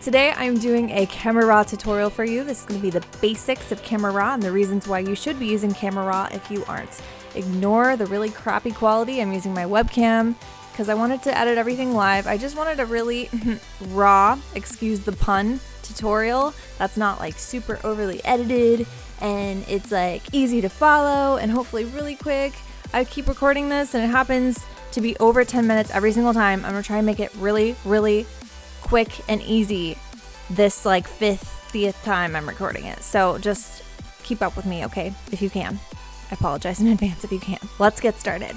Today I'm doing a Camera Raw tutorial for you. This is going to be the basics of Camera Raw and the reasons why you should be using Camera Raw if you aren't. Ignore the really crappy quality. I'm using my webcam because I wanted to edit everything live. I just wanted a really raw, excuse the pun, tutorial that's not like super overly edited and it's like easy to follow and hopefully really quick. I keep recording this and it happens to be over 10 minutes every single time. I'm gonna try and make it really quick and easy this like 50th time I'm recording it. So just keep up with me, okay, if you can. I apologize in advance if you can. Let's get started.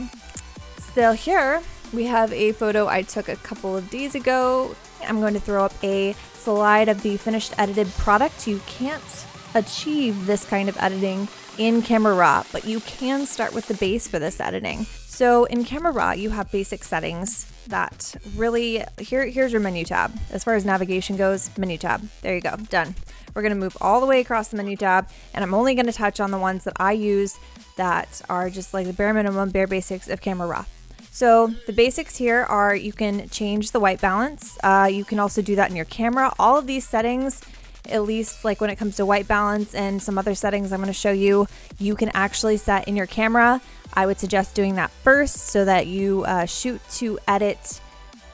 So here we have a photo I took a couple of days ago. I'm going to throw up a slide of the finished edited product. You can't achieve this kind of editing in Camera Raw, but you can start with the base for this editing. So in Camera Raw, you have basic settings that really, here's your menu tab. As far as navigation goes, menu tab. There you go, done. We're gonna move all the way across the menu tab, and I'm only gonna touch on the ones that I use that are just like the bare minimum, bare basics of Camera Raw. So the basics here are you can change the white balance. You can also do that in your camera. All of these settings, at least like when it comes to white balance and some other settings I'm going to show you, you can actually set in your camera. I would suggest doing that first so that you shoot to edit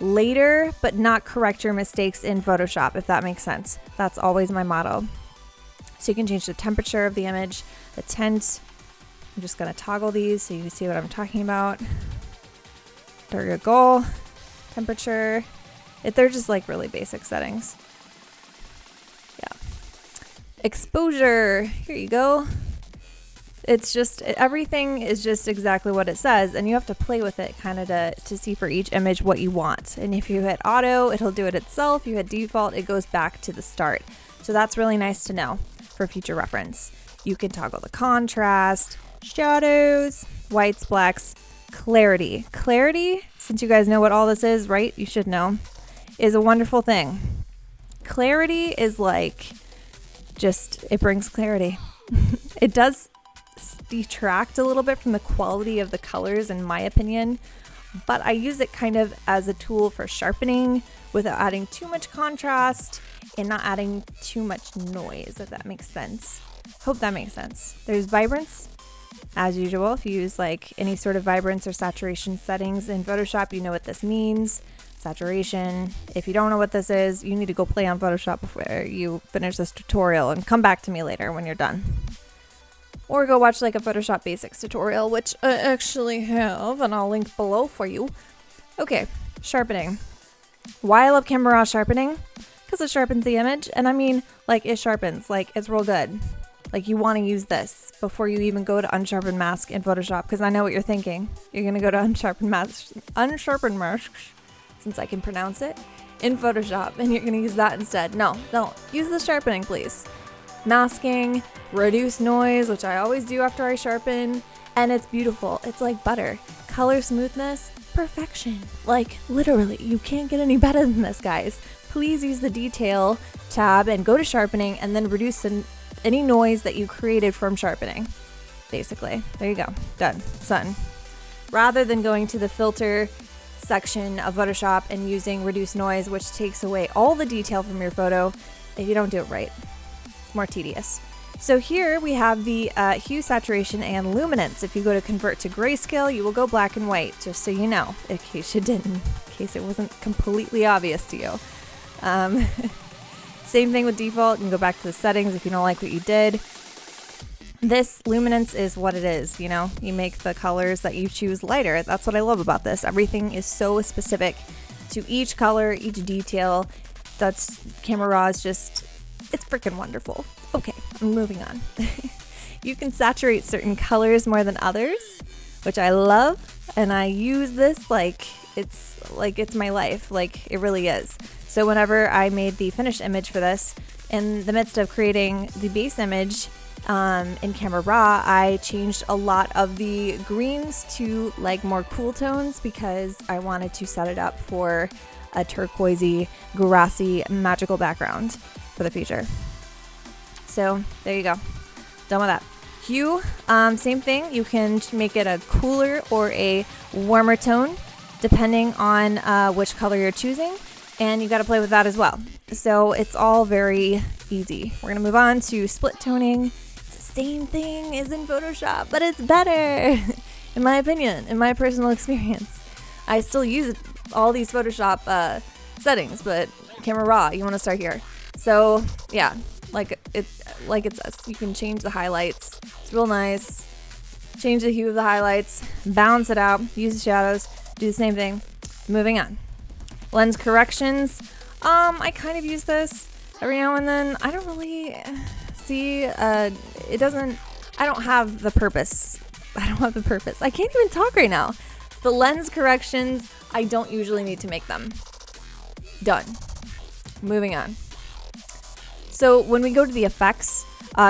later, but not correct your mistakes in Photoshop, if that makes sense. That's always my motto. So you can change the temperature of the image, the tint. I'm just going to toggle these so you can see what I'm talking about. Target goal, temperature. They're just like really basic settings. Exposure, here you go. It's just, everything is just exactly what it says, and you have to play with it kind of to see for each image what you want. And if you hit auto, it'll do it itself. If you hit default, it goes back to the start. So that's really nice to know for future reference. You can toggle the contrast, shadows, whites, blacks, clarity. Clarity, since you guys know what all this is, right? You should know, is a wonderful thing. Clarity is like, it brings clarity. It does detract a little bit from the quality of the colors in my opinion, but I use it kind of as a tool for sharpening without adding too much contrast and not adding too much noise, if that makes sense. Hope that makes sense. There's vibrance, as usual. If you use like any sort of vibrance or saturation settings in Photoshop, you know what this means. Saturation. If you don't know what this is, you need to go play on Photoshop before you finish this tutorial and come back to me later when you're done. Or go watch like a Photoshop basics tutorial, which I actually have, and I'll link below for you. Okay, sharpening. Why I love Camera Raw sharpening? Because it sharpens the image, and I mean, like it sharpens, like it's real good. Like you want to use this before you even go to unsharpen mask in Photoshop, because I know what you're thinking. You're gonna go to unsharpen masks, since I can pronounce it, in Photoshop, and you're going to use that instead. No, use the sharpening, please. Masking, reduce noise, which I always do after I sharpen, and it's beautiful. It's like butter. Color smoothness, perfection. Like, literally, you can't get any better than this, guys. Please use the detail tab and go to sharpening, and then reduce any noise that you created from sharpening. Basically, there you go. Done. Rather than going to the filter section of Photoshop and using reduce noise, which takes away all the detail from your photo if you don't do it right. It's more tedious. So here we have the hue, saturation, and luminance. If you go to convert to grayscale, you will go black and white, just so you know, in case you didn't, in case it wasn't completely obvious to you. Same thing with default. You can go back to the settings if you don't like what you did. This luminance is what it is, you know, you make the colors that you choose lighter. That's what I love about this. Everything is so specific to each color, each detail. That's Camera Raw is just, it's freaking wonderful. Okay, I'm moving on. You can saturate certain colors more than others, which I love. And I use this like it's my life, like it really is. So whenever I made the finished image for this, in the midst of creating the base image, in Camera Raw, I changed a lot of the greens to like more cool tones because I wanted to set it up for a turquoisey, grassy, magical background for the future. So there you go. Done with that. Hue, same thing. You can make it a cooler or a warmer tone depending on which color you're choosing. And you got to play with that as well. So it's all very easy. We're going to move on to split toning. It's the same thing as in Photoshop, but it's better, in my opinion, in my personal experience. I still use all these Photoshop settings, but Camera Raw, you want to start here. So yeah, like it says, you can change the highlights. It's real nice. Change the hue of the highlights, balance it out, use the shadows, do the same thing. Moving on. Lens corrections. I kind of use this every now and then. I don't really see, I don't have the purpose. I can't even talk right now. The lens corrections, I don't usually need to make them. Done. Moving on. So when we go to the effects,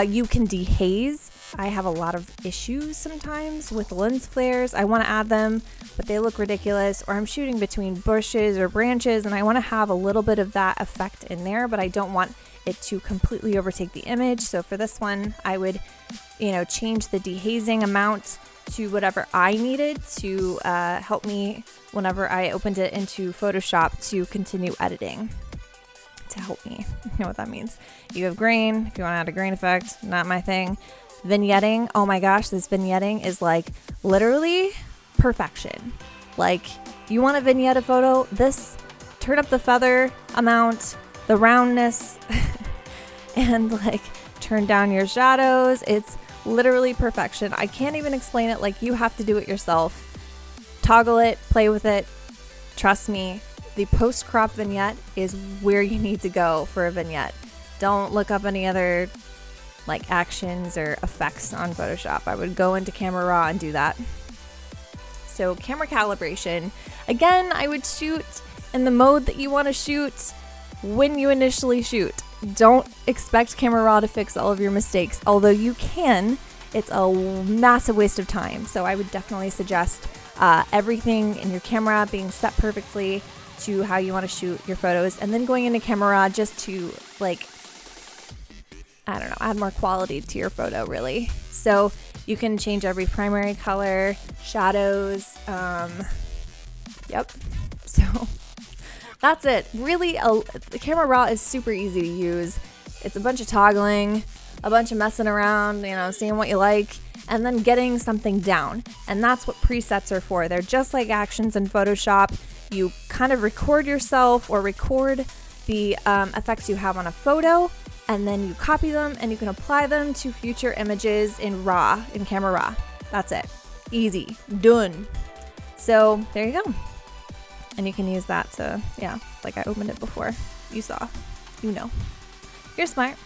you can dehaze. I have a lot of issues sometimes with lens flares. I want to add them, but they look ridiculous, or I'm shooting between bushes or branches and I want to have a little bit of that effect in there, but I don't want it to completely overtake the image. So for this one, I would, change the dehazing amount to whatever I needed to help me whenever I opened it into Photoshop to continue editing. To help me. You know what that means. You have grain. If you want to add a grain effect, not my thing. Vignetting. Oh my gosh, this vignetting is like literally perfection. Like, you want to vignette a photo? Turn up the feather amount, the roundness, and like turn down your shadows. It's literally perfection. I can't even explain it. Like, you have to do it yourself. Toggle it, play with it. Trust me. The post-crop vignette is where you need to go for a vignette. Don't look up any other like actions or effects on Photoshop. I would go into Camera Raw and do that. So camera calibration. Again, I would shoot in the mode that you want to shoot when you initially shoot. Don't expect Camera Raw to fix all of your mistakes, although you can. It's a massive waste of time. So I would definitely suggest everything in your camera being set perfectly to how you want to shoot your photos, and then going into Camera Raw just to add more quality to your photo, really. So you can change every primary color, shadows, yep. So that's it. Really, the Camera Raw is super easy to use. It's a bunch of toggling, a bunch of messing around, seeing what you like, and then getting something down. And that's what presets are for. They're just like actions in Photoshop. You kind of record yourself or record the effects you have on a photo, and then you copy them and you can apply them to future images in Camera Raw. That's it. Easy. Done. So there you go. And you can use that to, like I opened it before. You saw. You're smart.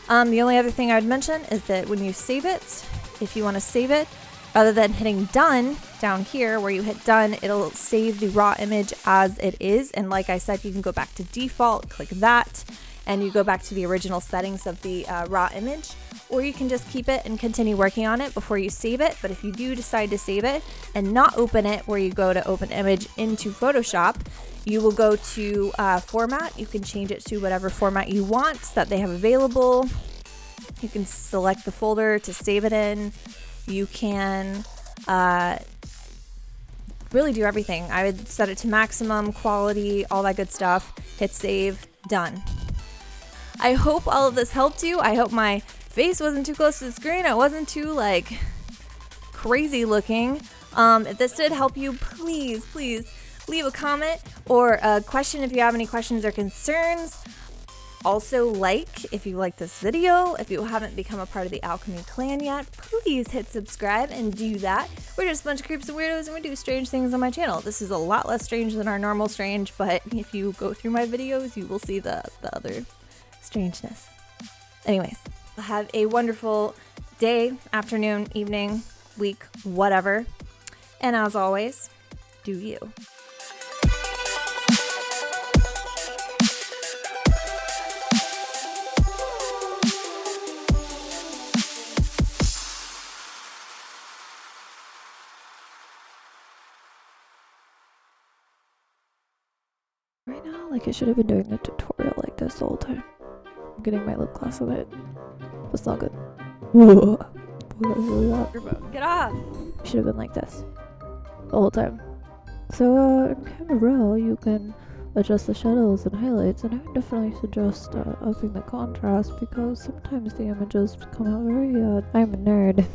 The only other thing I would mention is that when you save it, if you want to save it, rather than hitting done down here where you hit done, it'll save the raw image as it is. And like I said, you can go back to default, click that, and you go back to the original settings of the raw image, or you can just keep it and continue working on it before you save it. But if you do decide to save it and not open it where you go to open image into Photoshop, you will go to format. You can change it to whatever format you want that they have available. You can select the folder to save it in. You can really do everything. I would set it to maximum quality, all that good stuff. Hit save, done. I hope all of this helped you. I hope my face wasn't too close to the screen. It wasn't too crazy looking. If this did help you, please leave a comment or a question if you have any questions or concerns. Also, if you like this video. If you haven't become a part of the Alchemy clan yet, please hit subscribe and do that. We're just a bunch of creeps and weirdos, and we do strange things on my channel. This is a lot less strange than our normal strange, but if you go through my videos, you will see the other strangeness. Anyways, have a wonderful day, afternoon, evening, week, whatever. And as always, do you. Right now, I should have been doing a tutorial like this the whole time. I'm getting my lip gloss on it. It's not good. Get off! Should have been like this the whole time. So in Camera Raw, you can adjust the shadows and highlights, and I would definitely suggest upping the contrast because sometimes the images come out very I'm a nerd.